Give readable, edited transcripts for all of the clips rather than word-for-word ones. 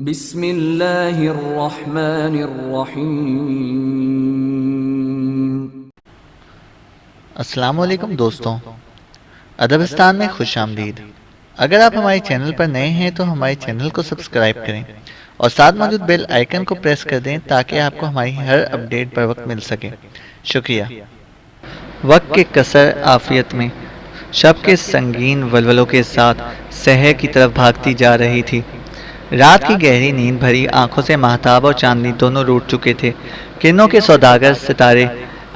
بسم اللہ الرحمن الرحیم۔ السلام علیکم دوستوں، ادبستان میں خوش آمدید۔ اگر آپ ہمارے چینل پر نئے ہیں تو ہمارے چینل کو سبسکرائب کریں اور ساتھ موجود بیل آئیکن کو پریس کر دیں تاکہ آپ کو ہماری ہر اپڈیٹ پر وقت مل سکے۔ شکریہ۔ وقت کے قصر عافیت میں شب کے سنگین ولولوں کے ساتھ سحر کی طرف بھاگتی جا رہی تھی۔ رات کی گہری نیند بھری آنکھوں سے ماہتاب اور چاندنی دونوں روٹ چکے تھے۔ کرنوں کے سوداگر ستارے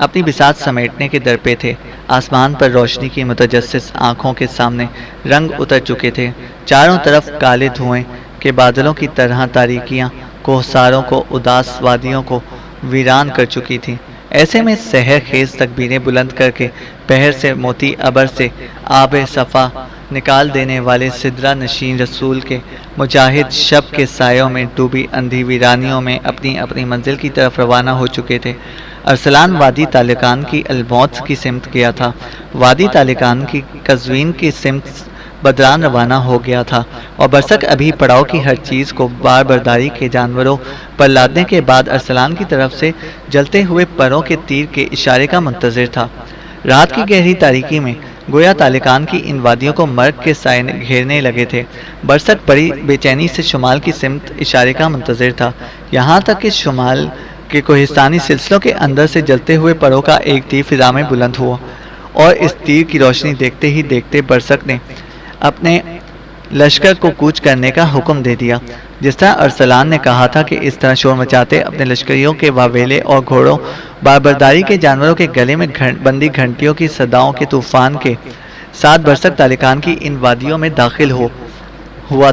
اپنی بساط سمیٹنے کے در پہ تھے۔ آسمان پر روشنی کی متجسس آنکھوں کے سامنے رنگ اتر چکے تھے۔ چاروں طرف کالے دھوئیں کے بادلوں کی طرح تاریکیاں کوہساروں کو، اداس وادیوں کو ویران کر چکی تھیں۔ ایسے میں سحر خیز تکبیریں بلند کر کے پہر سے موتی ابر سے آب صفا نکال دینے والے سدرہ نشین رسول کے مجاہد شب کے سایوں میں ڈوبی اندھی ویرانیوں میں اپنی اپنی منزل کی طرف روانہ ہو چکے تھے۔ ارسلان وادی طالقان کی الموت کی سمت گیا تھا۔ وادی طالقان کی قزوین کی سمت بدران روانہ ہو گیا تھا اور برسک ابھی پڑاؤ کی ہر چیز کو بار برداری کے جانوروں پر لادنے کے بعد ارسلان کی طرف سے جلتے ہوئے پروں کے تیر کے اشارے کا منتظر تھا۔ رات کی گہری تاریکی میں گویا طالقان کی ان وادیوں کو مرگ کے سائے گھیرنے لگے تھے۔ برسک بڑی بے چینی سے شمال کی سمت اشارے کا منتظر تھا، یہاں تک کہ شمال کے کوہستانی سلسلوں کے اندر سے جلتے ہوئے پروں کا ایک تیر فضا میں بلند ہوا اور اس تیر کی روشنی دیکھتے ہی دیکھتے برسک نے اپنے لشکر کو کوچ کرنے کا حکم دے دیا۔ جس طرح ارسلان نے کہا تھا کہ اس طرح شور مچاتے اپنے لشکریوں کے واویلے اور گھوڑوں باربرداری کے جانوروں کے گلے میں بندی گھنٹیوں کی صداؤں کے طوفان کے ساتھ برسک طالقان کی ان وادیوں میں داخل ہوا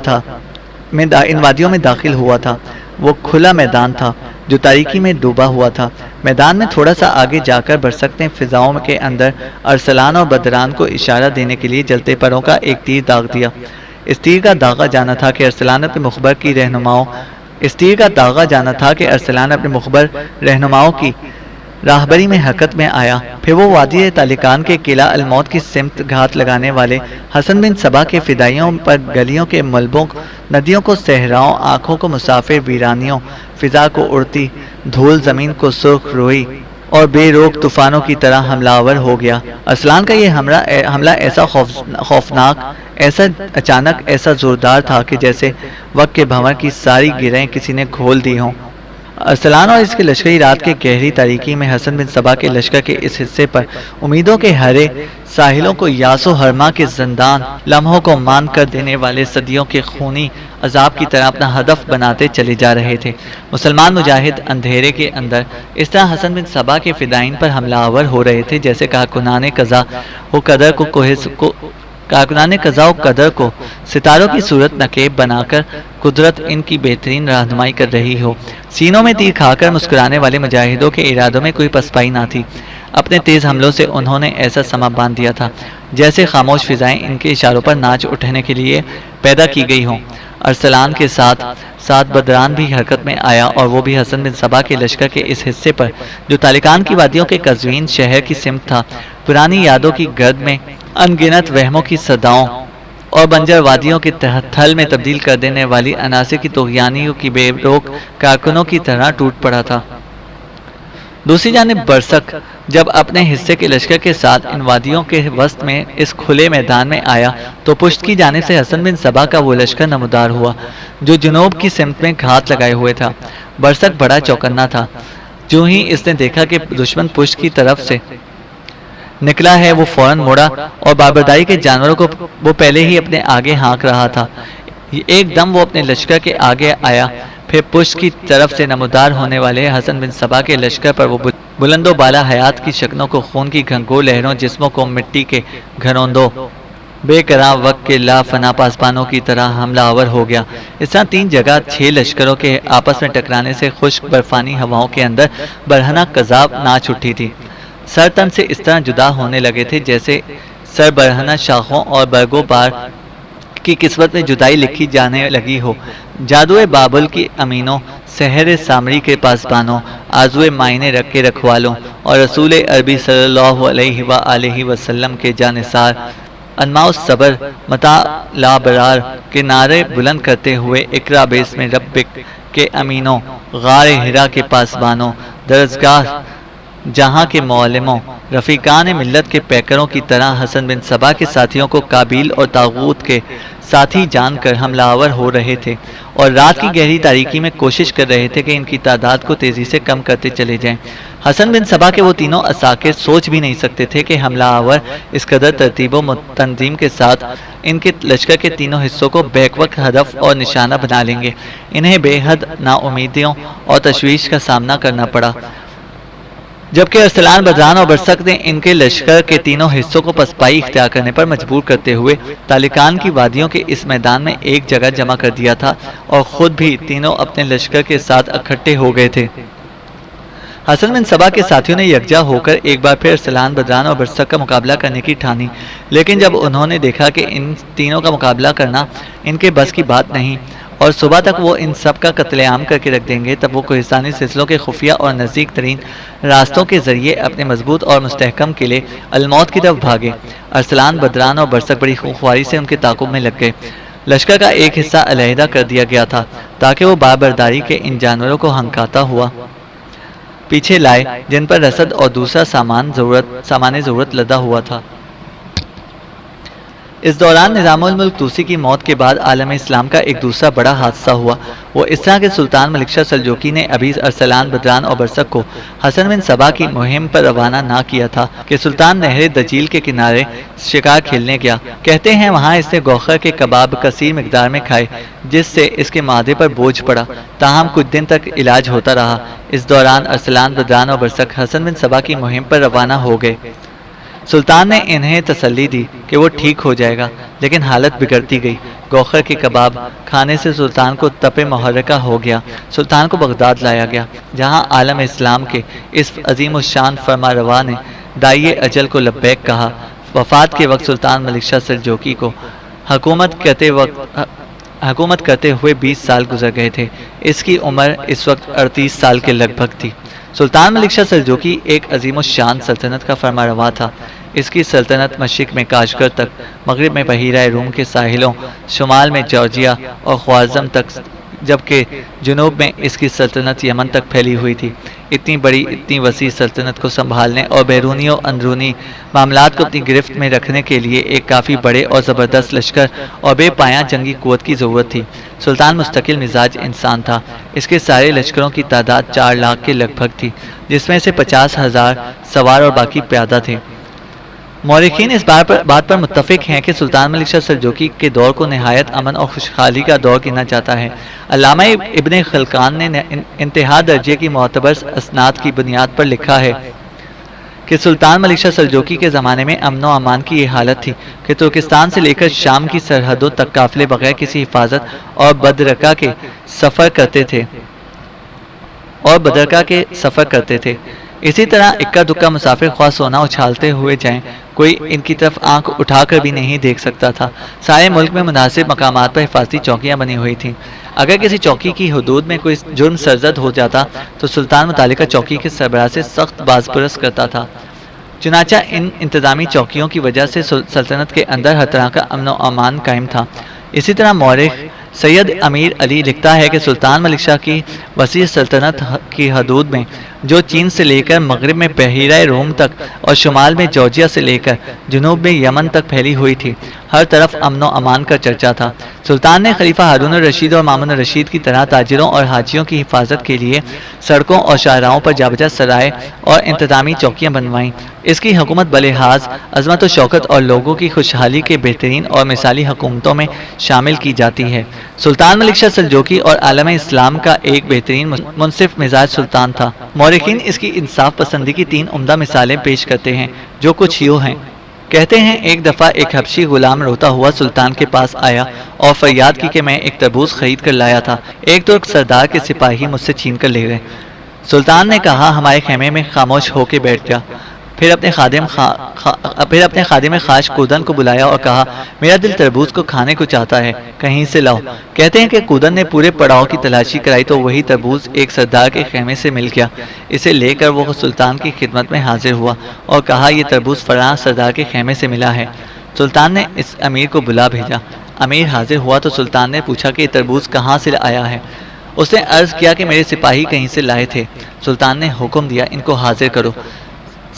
تھا۔ وہ کھلا میدان تھا جو تاریکی میں ڈوبا ہوا تھا۔ میدان میں تھوڑا سا آگے جا کر برسک نے فضاؤں کے اندر ارسلان اور بدران کو اشارہ دینے کے لیے جلتے پروں کا ایک تیر داغ دیا۔ اس تیر کا داغا جانا تھا کہ ارسلان اپنے مخبر رہنماؤں کی راہبری میں حرکت میں آیا۔ پھر وہ وادی طالقان کے قلعہ الموت کی سمت گھات لگانے والے حسن بن صبا کے فدائیوں پر گلیوں کے ملبوں، ندیوں کو صحراؤں، آنکھوں کو مسافر ویرانیوں، فضا کو اڑتی دھول، زمین کو سرخ روئی اور بے روک طوفانوں کی طرح حملہ آور ہو گیا۔ ارسلان کا یہ حملہ ایسا خوفناک، ایسا اچانک، ایسا زوردار تھا کہ جیسے وقت کے بھنور کی ساری گرہیں کسی نے کھول دی ہوں۔ ارسلان اور اس کے لشکری رات کے گہری تاریکی میں حسن بن صبا کے لشکر کے اس حصے پر امیدوں کے ہرے ساحلوں کو یاس و ہرما کے زندان، لمحوں کو مان کر دینے والے صدیوں کے خونی عذاب کی طرح اپنا ہدف بناتے چلے جا رہے تھے۔ مسلمان مجاہد اندھیرے کے اندر اس طرح حسن بن صبا کے فدائین پر حملہ آور ہو رہے تھے جیسے کارکنان قضا و قدر کو ستاروں کی صورت نقیب بنا کر قدرت ان کی بہترین رہنمائی کر رہی ہو۔ سینوں میں تیر کھا کر مسکرانے والے مجاہدوں کے ارادوں میں کوئی پسپائی نہ تھی۔ اپنے تیز حملوں سے انہوں نے ایسا سما باندھ دیا تھا جیسے خاموش فضائیں ان کے اشاروں پر ناچ اٹھنے کے لیے پیدا کی گئی ہوں۔ ارسلان کے ساتھ بدران بھی حرکت میں آیا اور وہ بھی حسن بن صبا کے لشکر کے اس حصے پر جو طالقان کی وادیوں کے قزوین شہر کی سمت تھا۔ پرانی یادوں کی گرد میں انگنت وہموں کی صداؤں اور بنجر وادیوں کے تھل میں تبدیل کر دینے والی عناصر کی طغیانیوں کی بے روک کارکنوں کی طرح ٹوٹ پڑا تھا۔ دوسری جانب برسک جب اپنے حصے کے لشکر کے ساتھ ان وادیوں کے وسط میں اس کھلے میدان میں آیا تو پشت کی جانب سے حسن بن صبا کا وہ لشکر نمودار ہوا جو جنوب کی سمت میں گھات لگائے ہوئے تھا۔ برسک بڑا چوکنا تھا۔ جو ہی اس نے دیکھا کہ دشمن پشت کی طرف سے نکلا ہے وہ فوراً مڑا اور باربرداری کے جانوروں کو وہ پہلے ہی اپنے آگے ہانک رہا تھا۔ ایک دم وہ اپنے لشکر کے آگے آیا، پھر پشت کی طرف سے نمودار ہونے والے حسن بن صبا کے لشکر پر وہ بلند و بالا حیات کی شکنوں کو، خون کی گھنگور لہروں، جسموں کو مٹی کے گھروندوں، بے کراں وقت کے لا فنا پاسبانوں کی طرح حملہ آور ہو گیا۔ اس طرح 3 جگہ 6 لشکروں کے آپس میں ٹکرانے سے خشک برفانی ہواؤں کے اندر برہنہ قذاب ناچ اٹھی تھی۔ سر تن سے اس طرح جدا ہونے لگے تھے جیسے سر برہنہ شاخوں اور برگوں بار کی قسمت میں جدائی لکھی جانے لگی ہو۔ جادوئے بابل کی امینوں، سحر سامری کے پاسبانوں، آرزوئے معینے رکھ کے رکھوالوں اور رسول عربی صلی اللہ علیہ وآلہ وسلم کے جانثار انماء الصبر متا لا برار کے نعرے بلند کرتے ہوئے اقرا بیس میں ربک کے امینوں، غار ہرا کے پاسبانوں، درسگاہ جہاں کے معلموں، رفیقان ملت کے پیکروں کی طرح حسن بن صبا کے ساتھیوں کو قابیل اور طاغوت کے ساتھی جان کر حملہ آور ہو رہے تھے اور رات کی گہری تاریکی میں کوشش کر رہے تھے کہ ان کی تعداد کو تیزی سے کم کرتے چلے جائیں۔ حسن بن صبا کے وہ تینوں عساکر سوچ بھی نہیں سکتے تھے کہ حملہ آور اس قدر ترتیب و تنظیم کے ساتھ ان کے لشکر کے تینوں حصوں کو بیک وقت ہدف اور نشانہ بنا لیں گے۔ انہیں بے حد نا امیدیوں اور تشویش کا سامنا کرنا پڑا، جبکہ ارسلان بدران اور برسک نے ان کے لشکر کے تینوں حصوں کو پسپائی اختیار کرنے پر مجبور کرتے ہوئے تالکان کی وادیوں کے اس میدان میں ایک جگہ جمع کر دیا تھا اور خود بھی تینوں اپنے لشکر کے ساتھ اکٹھے ہو گئے تھے۔ حسن بن صبا کے ساتھیوں نے یکجا ہو کر ایک بار پھر ارسلان بدران اور برسک کا مقابلہ کرنے کی ٹھانی، لیکن جب انہوں نے دیکھا کہ ان تینوں کا مقابلہ کرنا ان کے بس کی بات نہیں اور صبح تک وہ ان سب کا قتل عام کر کے رکھ دیں گے، تب وہ کوہستانی سلسلوں کے خفیہ اور نزدیک ترین راستوں کے ذریعے اپنے مضبوط اور مستحکم قلعے الموت کی طرف بھاگے۔ ارسلان بدران اور برسک بڑی خواری سے ان کے تعاقب میں لگ گئے۔ لشکر کا ایک حصہ علیحدہ کر دیا گیا تھا تاکہ وہ بابرداری کے ان جانوروں کو ہنکاتا ہوا پیچھے لائے جن پر رسد اور دوسرا سامان ضرورت لدا ہوا تھا۔ اس دوران نظام الملک طوسی کی موت کے بعد عالم اسلام کا ایک دوسرا بڑا حادثہ ہوا۔ وہ اس طرح کہ سلطان ملک شاہ سلجوقی نے ابھی ارسلان بدران اور برسک کو حسن بن صبا کی مہم پر روانہ نہ کیا تھا کہ سلطان نہر دجیل کے کنارے شکار کھیلنے گیا۔ کہتے ہیں وہاں اس نے گوخر کے کباب کثیر مقدار میں کھائے، جس سے اس کے معدے پر بوجھ پڑا، تاہم کچھ دن تک علاج ہوتا رہا۔ اس دوران ارسلان بدران اور برسک حسن بن صبا کی مہم پر روانہ ہو گئے۔ سلطان نے انہیں تسلی دی کہ وہ ٹھیک ہو جائے گا، لیکن حالت بگڑتی گئی۔ گوخر کے کباب کھانے سے سلطان کو تپ محرکہ ہو گیا۔ سلطان کو بغداد لایا گیا، جہاں عالم اسلام کے اس عظیم الشان فرما روا نے داعی اجل کو لبیک کہا۔ وفات کے وقت سلطان ملک شاہ سلجوقی کو حکومت کرتے ہوئے 20 سال گزر گئے تھے۔ اس کی عمر اس وقت 38 سال کے لگ بھگ تھی۔ سلطان ملک شاہ سلجوقی ایک عظیم الشان سلطنت کا فرما روا تھا۔ اس کی سلطنت مشرق میں کاشغر تک، مغرب میں بحیرہ روم کے ساحلوں، شمال میں جارجیا اور خوارزم تک، جبکہ جنوب میں اس کی سلطنت یمن تک پھیلی ہوئی تھی۔ اتنی بڑی، اتنی وسیع سلطنت کو سنبھالنے اور بیرونی و اندرونی معاملات کو اپنی گرفت میں رکھنے کے لیے ایک کافی بڑے اور زبردست لشکر اور بے پایاں جنگی قوت کی ضرورت تھی۔ سلطان مستقل مزاج انسان تھا۔ اس کے سارے لشکروں کی تعداد 4 لاکھ کے لگ بھگ تھی، جس میں سے 50,000 سوار اور باقی پیادہ تھے۔ مورخین اس بات پر متفق ہیں کہ سلطان ملک شاہ سلجوقی کے دور کو نہایت امن اور خوشحالی کا دور گنا جاتا ہے۔ علامہ ابن خلقان نے انتہا درجے کی معتبر اسناد کی بنیاد پر لکھا ہے کہ سلطان ملک شاہ سلجوقی کے زمانے میں امن و امان کی یہ حالت تھی کہ ترکستان سے لے کر شام کی سرحدوں تک قافلے بغیر کسی حفاظت اور بدرکا کے سفر کرتے تھے۔ اسی طرح اکا دکا مسافر خواہ سونا اچھالتے ہوئے جائیں، کوئی ان کی طرف آنکھ اٹھا کر بھی نہیں دیکھ سکتا تھا۔ سارے ملک میں مناسب مقامات پر حفاظتی چوکیاں بنی ہوئی تھیں۔ اگر کسی چوکی کی حدود میں کوئی جرم سرزد ہو جاتا تو سلطان متعلقہ چوکی کے سربراہ سے سخت بازپرس کرتا تھا۔ چنانچہ ان انتظامی چوکیوں کی وجہ سے سلطنت کے اندر ہر طرح کا امن و امان قائم تھا۔ اسی طرح مورخ سید امیر علی لکھتا ہے کہ سلطان ملک شاہ کی وسیع سلطنت کی حدود میں، جو چین سے لے کر مغرب میں بحیرہ روم تک اور شمال میں جارجیا سے لے کر جنوب میں یمن تک پھیلی ہوئی تھی، ہر طرف امن و امان کا چرچا تھا۔ سلطان نے خلیفہ ہارون الرشید اور مامون الرشید کی طرح تاجروں اور حاجیوں کی حفاظت کے لیے سڑکوں اور شاہراہوں پر جا بجا سرائے اور انتظامی چوکیاں بنوائیں۔ اس کی حکومت بلحاظ عظمت و شوکت اور لوگوں کی خوشحالی کے بہترین اور مثالی حکومتوں میں شامل کی جاتی ہے۔ سلطان ملک شاہ سلجوقی اور عالم اسلام کا ایک بہترین منصف مزاج سلطان تھا۔ مورخین اس کی انصاف پسندی کی 3 عمدہ مثالیں پیش کرتے ہیں، جو کچھ یوں ہیں۔ کہتے ہیں ایک دفعہ ایک حبشی غلام روتا ہوا سلطان کے پاس آیا اور فریاد کی کہ میں ایک تربوز خرید کر لایا تھا، ایک ترک سردار کے سپاہی مجھ سے چھین کر لے گئے۔ سلطان نے کہا ہمارے خیمے میں خاموش ہو کے بیٹھ جا۔ پھر اپنے خادم خاص کودن کو بلایا اور کہا میرا دل تربوز کو کھانے کو چاہتا ہے، کہیں سے لاؤ۔ کہتے ہیں کہ کودن نے پورے پڑاؤ کی تلاشی کرائی تو وہی تربوز ایک سردار کے خیمے سے مل گیا۔ اسے لے کر وہ سلطان کی خدمت میں حاضر ہوا اور کہا یہ تربوز فلاں سردار کے خیمے سے ملا ہے۔ سلطان نے اس امیر کو بلا بھیجا۔ امیر حاضر ہوا تو سلطان نے پوچھا کہ یہ تربوز کہاں سے آیا ہے۔ اس نے عرض کیا کہ میرے سپاہی کہیں سے لائے تھے۔ سلطان نے حکم دیا ان کو حاضر کرو۔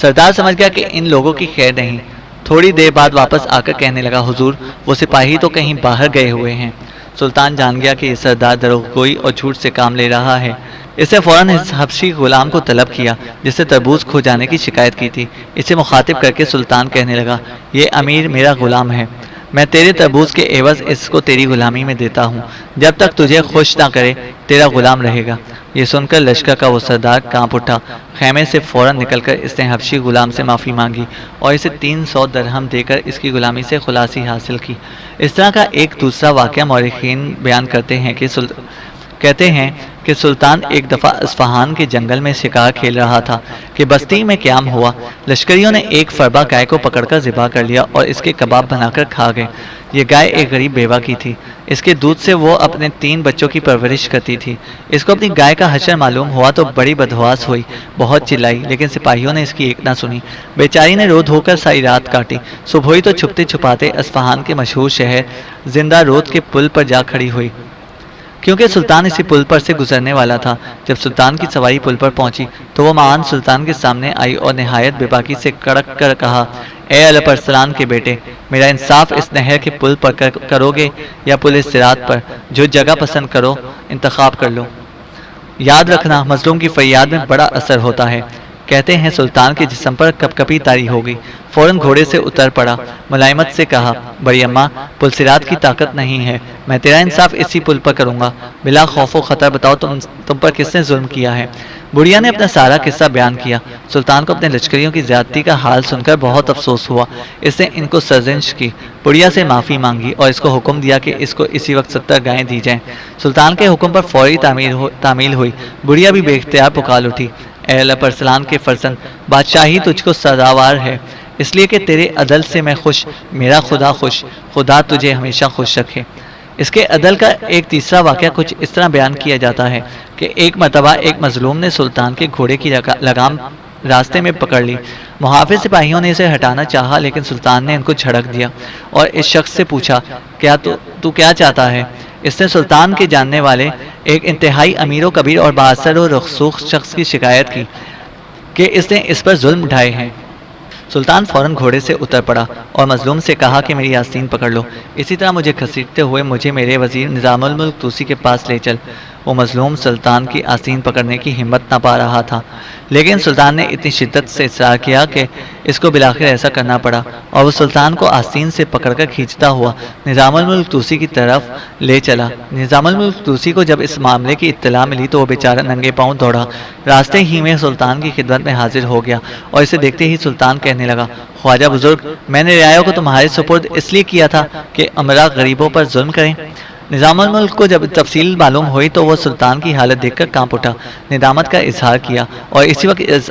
سردار سمجھ گیا کہ ان لوگوں کی خیر نہیں۔ تھوڑی دیر بعد واپس آ کر کہنے لگا حضور وہ سپاہی تو کہیں باہر گئے ہوئے ہیں۔ سلطان جان گیا کہ یہ سردار دروغ گوئی اور جھوٹ سے کام لے رہا ہے۔ اس نے فوراً اس حبشی غلام کو طلب کیا جس سے تربوز کھو جانے کی شکایت کی تھی۔ اسے مخاطب کر کے سلطان کہنے لگا یہ امیر میرا غلام ہے، میں تیرے تربوز کے عوض اس کو تیری غلامی میں دیتا ہوں، جب تک تجھے خوش نہ کرے تیرا غلام رہے گا۔ یہ سن کر لشکر کا وہ سردار کانپ اٹھا۔ خیمے سے فوراً نکل کر اس نے حبشی غلام سے معافی مانگی اور اسے 300 درہم دے کر اس کی غلامی سے خلاصی حاصل کی۔ اس طرح کا ایک دوسرا واقعہ مورخین بیان کہتے ہیں کہ سلطان ایک دفعہ اصفہان کے جنگل میں شکار کھیل رہا تھا کہ بستی میں قیام ہوا۔ لشکریوں نے ایک فربا گائے کو پکڑ کر ذبح کر لیا اور اس کے کباب بنا کر کھا گئے۔ یہ گائے ایک غریب بیوہ کی تھی۔ اس کے دودھ سے وہ اپنے 3 بچوں کی پرورش کرتی تھی۔ اس کو اپنی گائے کا حشر معلوم ہوا تو بڑی بدحواس ہوئی، بہت چلائی، لیکن سپاہیوں نے اس کی ایک نہ سنی۔ بیچاری نے رو دھو کر ساری رات کاٹی۔ صبح ہوئی تو چھپتے چھپاتے اصفہان کے مشہور شہر زندہ رود کے پل پر جا کھڑی ہوئی، کیونکہ سلطان اسی پل پر سے گزرنے والا تھا۔ جب سلطان کی سواری پل پر پہنچی تو وہ معان سلطان کے سامنے آئی اور نہایت بے باکی سے کڑک کر کہا اے الپ ارسلان کے بیٹے، میرا انصاف اس نہر کے پل پر کرو گے یا پل صراط پر؟ جو جگہ پسند کرو انتخاب کر لو۔ یاد رکھنا مظلوم کی فریاد میں بڑا اثر ہوتا ہے۔ کہتے ہیں سلطان کے جسم پر کپ کپی طاری ہو گئی، فوراً گھوڑے سے اتر پڑا، ملائمت سے کہا بڑی اماں پل صراط کی طاقت نہیں ہے، میں تیرا انصاف اسی پل پر کروں گا، بلا خوف و خطر بتاؤ تم پر کس نے ظلم کیا ہے؟ بڑھیا نے اپنا سارا قصہ بیان کیا۔ سلطان کو اپنے لشکریوں کی زیادتی کا حال سن کر بہت افسوس ہوا۔ اس نے ان کو سرزنش کی، بڑھیا سے معافی مانگی اور اس کو حکم دیا کہ اس کو اسی وقت 70 گائیں دی جائیں۔ سلطان کے حکم پر فوری تعمیل ہوئی۔ بڑھیا بھی بے اختیار پکار اٹھی اے الپ ارسلان کے فرزند، بادشاہی تجھ کو سزاوار ہے، اس لیے کہ تیرے عدل سے میں خوش، میرا خدا خوش، خدا تجھے ہمیشہ خوش رکھے۔ اس کے عدل کا ایک تیسرا واقعہ کچھ اس طرح بیان کیا جاتا ہے کہ ایک مرتبہ ایک مظلوم نے سلطان کے گھوڑے کی لگام راستے میں پکڑ لی۔ محافظ سپاہیوں نے اسے ہٹانا چاہا لیکن سلطان نے ان کو جھڑک دیا اور اس شخص سے پوچھا کیا تو کیا چاہتا ہے؟ اس نے سلطان کے جاننے والے ایک انتہائی امیر و کبیر اور بااثر و رسوخ شخص کی شکایت کی کہ اس نے اس پر ظلم ڈھائے ہیں۔ سلطان فوراً گھوڑے سے اتر پڑا اور مظلوم سے کہا کہ میری آستین پکڑ لو، اسی طرح مجھے گھسیٹتے ہوئے مجھے میرے وزیر نظام الملک توسی کے پاس لے چل۔ وہ مظلوم سلطان کی آستین پکڑنے کی ہمت نہ پا رہا تھا، لیکن سلطان نے اتنی شدت سے اصرار کیا کہ اس کو بالآخر ایسا کرنا پڑا اور وہ سلطان کو آستین سے پکڑ کر کھینچتا ہوا نظام الملک توسی کی طرف لے چلا۔ نظام الملک توسی کو جب اس معاملے کی اطلاع ملی تو وہ بیچارہ ننگے پاؤں دوڑا، راستے ہی میں سلطان کی خدمت میں حاضر ہو گیا اور اسے دیکھتے ہی سلطان کہنے لگا خواجہ بزرگ، میں نے رعایا کو تمہارے سپرد اس لیے کیا تھا کہ امراء غریبوں پر ظلم کریں۔ نظام الملک کو جب تفصیل معلوم ہوئی تو وہ سلطان کی حالت دیکھ کر کانپ اٹھا، ندامت کا اظہار کیا اور اسی وقت اس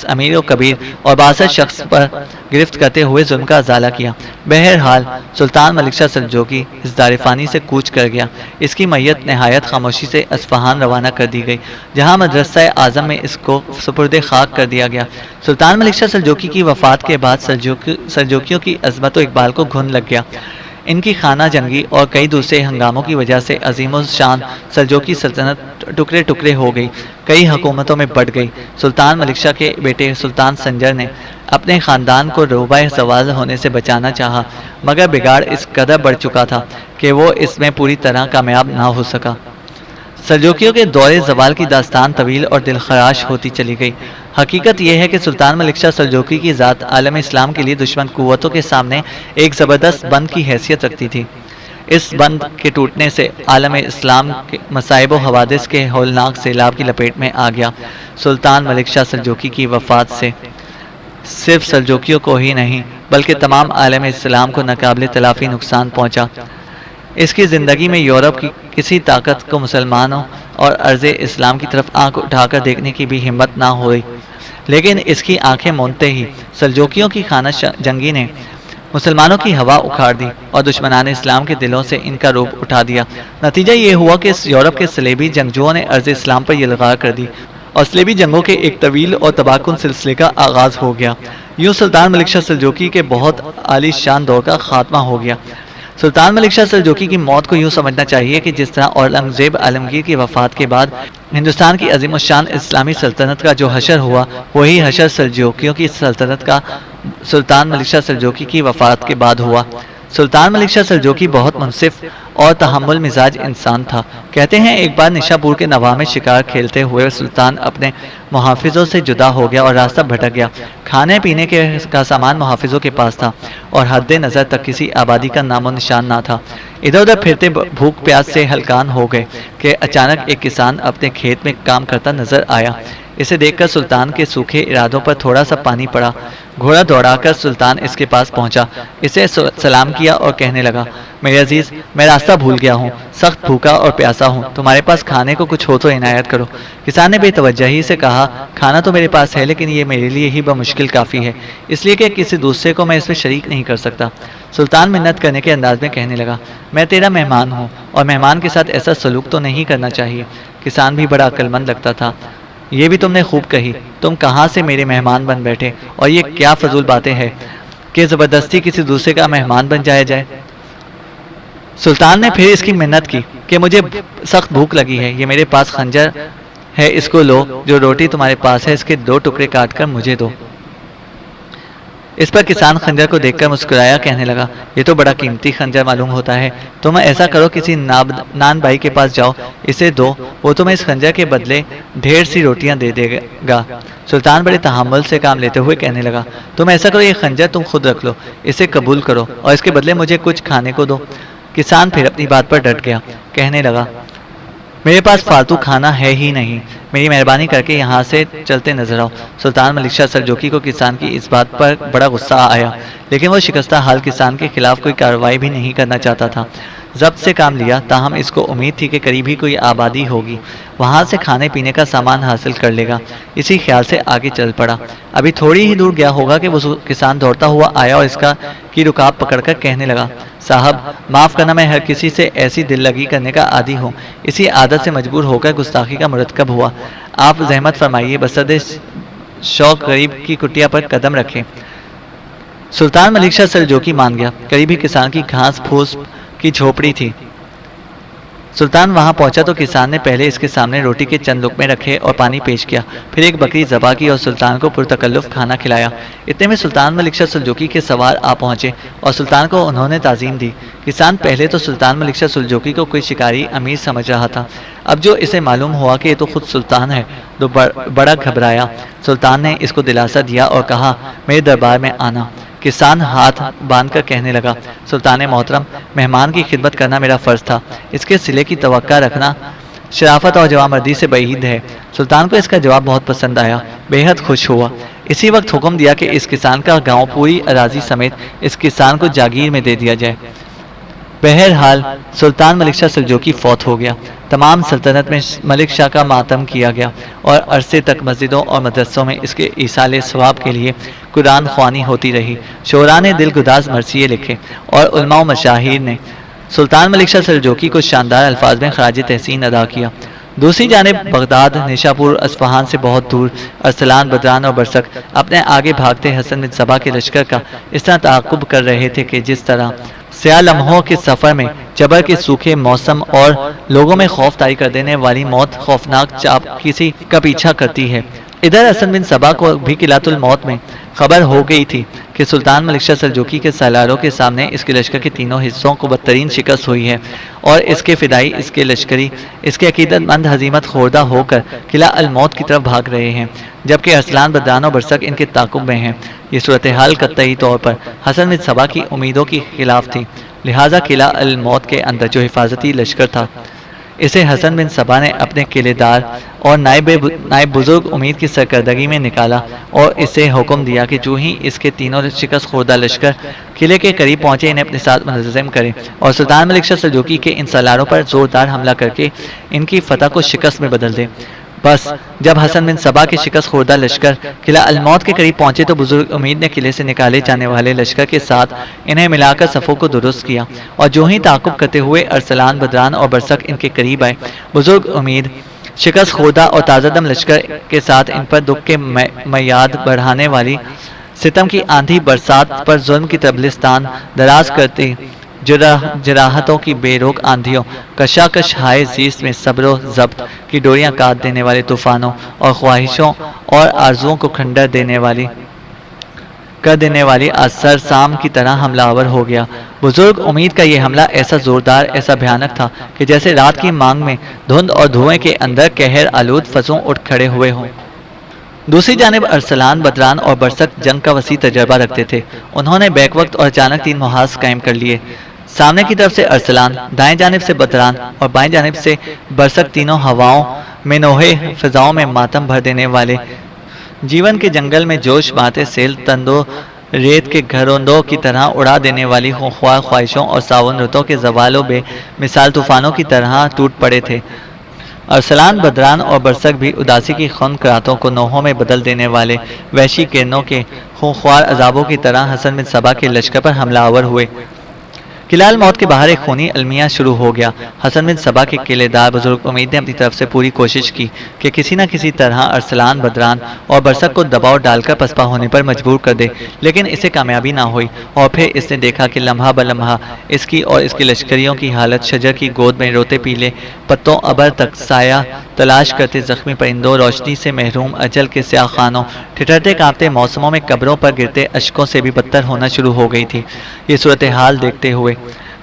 امیر و کبیر اور بااثر شخص پر گرفت کرتے ہوئے ظلم کا ازالہ کیا۔ بہرحال سلطان ملک شاہ سلجوقی اس دار فانی سے کوچ کر گیا۔ اس کی میت نہایت خاموشی سے اصفہان روانہ کر دی گئی، جہاں مدرسہ اعظم میں اس کو سپرد خاک کر دیا گیا۔ سلطان ملک شاہ سلجوقی کی وفات کے بعد سلجوقیوں کی عظمت و اقبال کو گھن لگ گیا۔ ان کی خانہ جنگی اور کئی دوسرے ہنگاموں کی وجہ سے عظیم الشان سلجوقی سلطنت ٹکڑے ٹکڑے ہو گئی، کئی حکومتوں میں بٹ گئی۔ سلطان ملک شاہ کے بیٹے سلطان سنجر نے اپنے خاندان کو روبہ زوال ہونے سے بچانا چاہا، مگر بگاڑ اس قدر بڑھ چکا تھا کہ وہ اس میں پوری طرح کامیاب نہ ہو سکا۔ سلجوقیوں کے دور زوال کی داستان طویل اور دلخراش ہوتی چلی گئی۔ حقیقت یہ ہے کہ سلطان ملک شاہ سلجوقی کی ذات عالم اسلام کے لیے دشمن قوتوں کے سامنے ایک زبردست بند کی حیثیت رکھتی تھی۔ اس بند کے ٹوٹنے سے عالم اسلام کے مصائب و حوادث کے ہولناک سیلاب کی لپیٹ میں آ گیا۔ سلطان ملک شاہ سلجوقی کی وفات سے صرف سلجوقیوں کو ہی نہیں بلکہ تمام عالم اسلام کو ناقابل تلافی نقصان پہنچا۔ اس کی زندگی میں یورپ کی کسی طاقت کو مسلمانوں اور عرض اسلام کی طرف آنکھ اٹھا کر دیکھنے کی بھی ہمت نہ ہوئی، لیکن اس کی آنکھیں مونتے ہی سلجوقیوں کی خانہ جنگی نے مسلمانوں کی ہوا اکھاڑ دی اور دشمنان اسلام کے دلوں سے ان کا روپ اٹھا دیا۔ نتیجہ یہ ہوا کہ اس یورپ کے صلیبی جنگجوؤں نے عرض اسلام پر یلغار کر دی اور صلیبی جنگوں کے ایک طویل اور تباہ کن سلسلے کا آغاز ہو گیا۔ یوں سلطان ملک شاہ سلجوقی کے بہت عالی شان دور کا خاتمہ ہو گیا۔ سلطان ملک شاہ سلجوقی کی موت کو یوں سمجھنا چاہیے کہ جس طرح اورنگزیب عالمگیر کی وفات کے بعد ہندوستان کی عظیم الشان اسلامی سلطنت کا جو حشر ہوا، وہی حشر سلجوقیوں کی سلطنت کا سلطان ملک شاہ سلجوقی کی وفات کے بعد ہوا۔ سلطان ملک شاہ سلجوقی بہت منصف اور تحمل مزاج انسان تھا۔ کہتے ہیں ایک بار نشا پور کے نواح میں شکار کھیلتے ہوئے سلطان اپنے محافظوں سے جدا ہو گیا اور راستہ بھٹک گیا۔ کھانے پینے کا سامان محافظوں کے پاس تھا اور حد نظر تک کسی آبادی کا نام و نشان نہ تھا۔ ادھر ادھر پھرتے بھوک پیاس سے ہلکان ہو گئے کہ اچانک ایک کسان اپنے کھیت میں کام کرتا نظر آیا۔ اسے دیکھ کر سلطان کے سوکھے ارادوں پر تھوڑا سا پانی پڑا۔ گھوڑا دوڑا کر سلطان اس کے پاس پہنچا، اسے سلام کیا اور کہنے لگا، میرے عزیز، میں راستہ بھول گیا ہوں، سخت بھوکا اور پیاسا ہوں، تمہارے پاس کھانے کو کچھ ہو تو عنایت کرو۔ کسان نے بے توجہی سے کہا، کھانا تو میرے پاس ہے لیکن یہ میرے لیے ہی بمشکل کافی ہے، اس لیے کہ کسی دوسرے کو میں اس میں شریک نہیں کر سکتا۔ سلطان منت کرنے کے انداز میں کہنے لگا، میں تیرا مہمان ہوں اور مہمان کے ساتھ ایسا سلوک تو نہیں کرنا چاہیے۔ کسان بھی بڑا عقل مند لگتا تھا۔ یہ بھی تم نے خوب کہی، تم کہاں سے میرے مہمان بن بیٹھے، اور یہ کیا فضول باتیں ہیں کہ زبردستی کسی دوسرے کا مہمان بن جایا جائے۔ سلطان نے پھر اس کی منت کی کہ مجھے سخت بھوک لگی ہے، یہ میرے پاس خنجر ہے، اس کو لو، جو روٹی تمہارے پاس ہے اس کے 2 ٹکڑے کاٹ کر مجھے دو۔ اس پر کسان خنجر کو دیکھ کر مسکرایا، کہنے لگا، یہ تو بڑا قیمتی خنجر معلوم ہوتا ہے، تم ایسا کرو کسی نان بھائی کے پاس جاؤ، اسے دو، وہ تمہیں اس خنجر کے بدلے ڈھیر سی روٹیاں دے دے گا۔ سلطان بڑے تحمل سے کام لیتے ہوئے کہنے لگا، تم ایسا کرو، یہ خنجر تم خود رکھ لو، اسے قبول کرو اور اس کے بدلے مجھے کچھ کھانے کو دو۔ کسان پھر اپنی بات پر ڈٹ گیا، کہنے لگا، میرے پاس فالتو کھانا ہے ہی نہیں، میری مہربانی کر کے یہاں سے چلتے نظر آؤ۔ سلطان ملک شاہ سلجوقی کو کسان کی اس بات پر بڑا غصہ آیا، لیکن وہ شکستہ حال کسان کے خلاف کوئی کارروائی بھی نہیں کرنا چاہتا تھا۔ ضبط سے کام لیا، تاہم اس کو امید تھی کہ قریب ہی کوئی آبادی ہوگی، وہاں سے کھانے پینے کا سامان حاصل کر لے گا۔ اسی خیال سے آگے چل پڑا۔ ابھی تھوڑی ہی دور گیا ہوگا کہ وہ کسان دوڑتا ہوا آیا اور اس کی رکاب پکڑ کر کہنے لگا، صاحب معاف کرنا، میں ہر کسی سے ایسی دل لگی کرنے کا عادی ہوں، اسی عادت سے مجبور ہو کر گستاخی کا مرتکب ہوا، آپ زحمت فرمائیے، بصد شوق غریب کی کٹیا پر قدم رکھیں۔ سلطان ملک شاہ سلجوقی مان گیا۔ قریب ہی کسان کی گھاس پھوس کی جھوپڑی تھی۔ سلطان وہاں پہنچا تو کسان نے پہلے اس کے سامنے روٹی کے چند لقمے رکھے اور پانی پیش کیا، پھر ایک بکری ذبح کی اور سلطان کو پرتکلف کھانا کھلایا۔ اتنے میں سلطان ملک شاہ سلجوقی کے سوار آ پہنچے اور سلطان کو انہوں نے تعظیم دی۔ کسان پہلے تو سلطان ملک شاہ سلجوقی کو کوئی شکاری امیر سمجھ رہا تھا، اب جو اسے معلوم ہوا کہ یہ تو خود سلطان ہے تو بڑا گھبرایا۔ سلطان نے اس کو دلاسا دیا اور کہا، میرے دربار میں آنا۔ کسان ہاتھ باندھ کر کہنے لگا، سلطان محترم، مہمان کی خدمت کرنا میرا فرض تھا، اس کے صلے کی توقع رکھنا شرافت اور جوانمردی سے بعید ہے۔ سلطان کو اس کا جواب بہت پسند آیا، بے حد خوش ہوا۔ اسی وقت حکم دیا کہ اس کسان کا گاؤں پوری اراضی سمیت اس کسان کو جاگیر میں دے دیا جائے۔ بہرحال سلطان ملک شاہ سلجوقی فوت ہو گیا۔ تمام سلطنت میں ملک شاہ کا ماتم کیا گیا اور عرصے تک مسجدوں اور مدرسوں میں اس کے ایصال ثواب کے لیے قرآن خوانی ہوتی رہی۔ شعراء نے دل گداز مرثیے لکھے اور علماء و مشاہیر نے سلطان ملک شاہ سلجوقی کو شاندار الفاظ میں خراج تحسین ادا کیا۔ دوسری جانب بغداد، نیشاپور، اصفہان سے بہت دور ارسلان، بدران اور برسک اپنے آگے بھاگتے حسن بن صبا کے لشکر کا اس طرح تعاقب کر رہے تھے کہ جس طرح سیاہ لمحوں کے سفر میں جبر کے سوکھے موسم اور لوگوں میں خوف طاری کر دینے والی موت خوفناک چاپ کسی کا پیچھا کرتی ہے، ادھر حسن بن صبا کو بھی قلعۃ الموت میں خبر ہو گئی تھی کہ سلطان ملک شاہ سلجوقی کے سالاروں کے سامنے اس کے لشکر کے تینوں حصوں کو بدترین شکست ہوئی ہے اور اس کے فدائی، اس کے لشکری، اس کے عقیدت مند ہزیمت خوردہ ہو کر قلعہ الموت کی طرف بھاگ رہے ہیں، جبکہ ارسلان، بدران و برسک ان کے تعاقب میں ہیں۔ یہ صورتحال قطعی طور پر حسن بن صبا کی امیدوں کے خلاف تھی، لہذا قلعہ الموت کے اندر جو حفاظتی لشکر تھا اسے حسن بن صبا نے اپنے قلعے دار اور نائب بزرگ امید کی سرکردگی میں نکالا اور اسے حکم دیا کہ جو ہی اس کے تینوں شکست خوردہ لشکر قلعے کے قریب پہنچے انہیں اپنے ساتھ منظم کرے اور سلطان ملک شاہ سلجوقی کے ان سالاروں پر زوردار حملہ کر کے ان کی فتح کو شکست میں بدل دے۔ بس جب حسن بن صبا کے شکست خوردہ لشکر قلعہ الموت کے قریب پہنچے تو بزرگ امید نے قلعے سے نکالے جانے والے لشکر کے ساتھ انہیں ملا کر صفوں کو درست کیا اور جو ہی تعاقب کرتے ہوئے ارسلان، بدران اور برسک ان کے قریب آئے، بزرگ امید شکست خوردہ اور تازہ دم لشکر کے ساتھ ان پر دکھ کے میعاد بڑھانے والی ستم کی آندھی برسات پر ظلم کی طبلستان دراز کرتی جراحتوں کی بے روک آندھیوں، کشاکش ہائے زیست میں صبر و ضبط کی ڈوریاں کاٹ دینے والے طوفانوں اور خواہشوں اور آرزوؤں کو کھنڈر کر دینے والی اثر سام کی طرح حملہ آور ہو گیا۔ بزرگ امید کا یہ حملہ ایسا زوردار، ایسا بھیانک تھا کہ جیسے رات کی مانگ میں دھند اور دھوئیں کے اندر قہر آلود فضوں اٹھ کھڑے ہوئے ہوں۔ دوسری جانب ارسلان، بدران اور برسک جنگ کا وسیع تجربہ رکھتے تھے۔ انہوں نے بیک وقت اور اچانک 3 محاذ قائم کر لیے۔ سامنے کی طرف سے ارسلان، دائیں جانب سے بدران اور بائیں جانب سے برسک، تینوں ہواؤں میں نوحے فضاؤں میں ماتم بھر دینے والے، جیون کے جنگل میں جوش مارتے سیل تندو ریت کے گھروندوں کی طرح اڑا دینے والی خونخوار خواہشوں اور ساون رتوں کے زوال و بے مثال طوفانوں کی طرح ٹوٹ پڑے تھے۔ ارسلان، بدران اور برسک بھی اداسی کی خنک راتوں کو نوحوں میں بدل دینے والے وحشی کرنوں کے خونخوار عذابوں کی طرح حسن بن صبا کے لشکر پر حملہ آور ہوئے۔ قلعہ الموت کے باہر ایک خونی المیہ شروع ہو گیا۔ حسن بن صبا کے قلعے دار بزرگ امید نے اپنی طرف سے پوری کوشش کی کہ کسی نہ کسی طرح ارسلان، بدران اور برسک کو دباؤ ڈال کر پسپا ہونے پر مجبور کر دے، لیکن اسے کامیابی نہ ہوئی۔ اور پھر اس نے دیکھا کہ لمحہ بلمحہ اس کی اور اس کے لشکریوں کی حالت شجر کی گود میں روتے پیلے پتوں ابر تک سایہ تلاش کرتے زخمی پرندوں، روشنی سے محروم اجل کے سیاہ خانوں، ٹھٹرتے کانپتے موسموں میں قبروں پر گرتے اشکوں سے بھی بدتر ہونا شروع ہو گئی تھی۔ یہ صورتحال دیکھتے ہوئے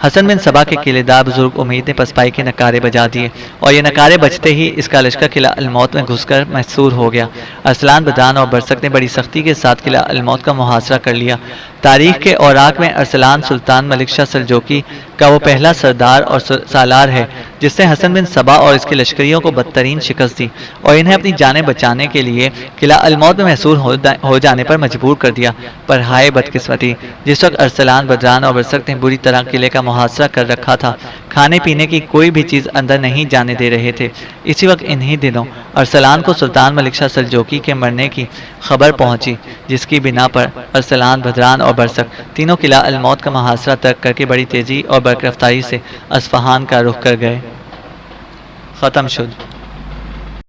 حسن بن صبا کے قلعے دار بزرگ امید نے پسپائی کے نکارے بجا دیے، اور یہ نکارے بجتے ہی اس کا لشکر قلعہ الموت میں گھس کر محصور ہو گیا۔ ارسلان، بدران اور برسک نے بڑی سختی کے ساتھ قلعہ الموت کا محاصرہ کر لیا۔ تاریخ کے اوراق میں ارسلان سلطان ملک شاہ سلجوقی کا وہ پہلا سردار اور سالار ہے جس نے حسن بن صبا اور اس کے لشکریوں کو بدترین شکست دی اور انہیں اپنی جانیں بچانے کے لیے قلعہ الموت میں محصور ہو جانے پر مجبور کر دیا۔ پر ہائے بدقسمتی، جس وقت ارسلان، بدران اور برسک نے بری طرح قلعے کا محاصرہ کر رکھا تھا، کھانے پینے کی کوئی بھی چیز اندر نہیں جانے دے رہے تھے، اسی وقت انہی دنوں ارسلان کو سلطان ملک شاہ سلجوقی کے مرنے کی خبر پہنچی، جس کی بنا پر ارسلان، بدران اور برسک تینوں قلعہ الموت کا محاصرہ ترک کر کے بڑی تیزی اور برق رفتاری سے اصفہان کا رخ کر گئے۔ ختم شد۔